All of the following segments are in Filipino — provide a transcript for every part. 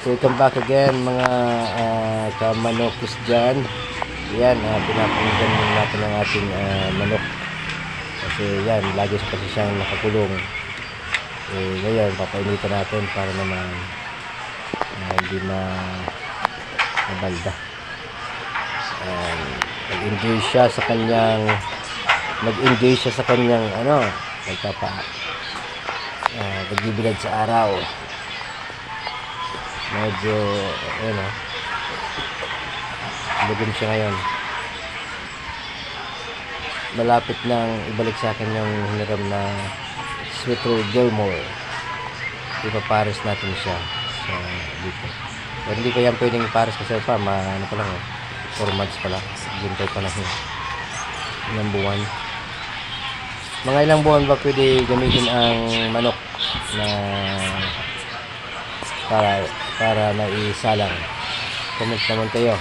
Welcome back again mga kamanokis dyan. Yan, pinapanggan natin ang ating manok. Kasi yan, lagi kasi siyang nakakulong. Ngayon, papainitan natin para naman hindi mabalda. Nag-engage siya sa kanyang pagbibilad sa araw. Medyo lugom siya ngayon. Malapit nang ibalik sa akin yung hiniram na Sweeter Gilmore. Ipapares natin siya sa dito. Pero hindi pa yan pwedeng ipares kasi pa 4 months pa lang. Gintay pa lang ilang buwan. Mga ilang buwan ba pwede gamitin ang manok na para naisalang? Comment naman kayo.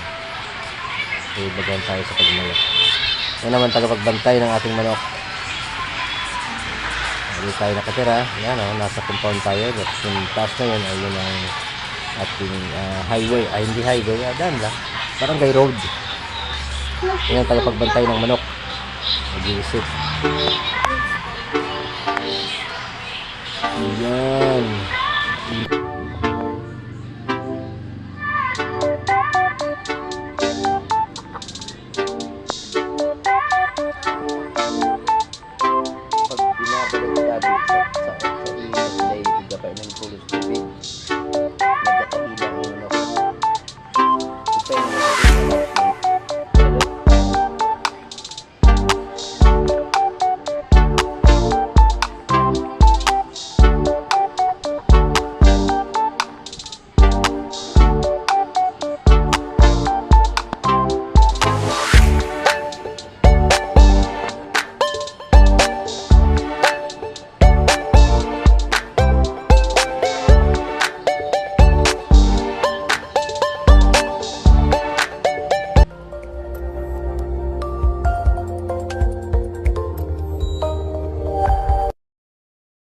Ibagan tayo sa pagmanok. Yan naman tagapagbantay ng ating manok. Hindi tayo nakatira. Yan nasa compound tayo. Yung taas na yun ay yun ang ating highway. Ay hindi highway. Daan lang. Barangay road. Yan ang tagapagbantay ng manok. Nag-iisip. Yan.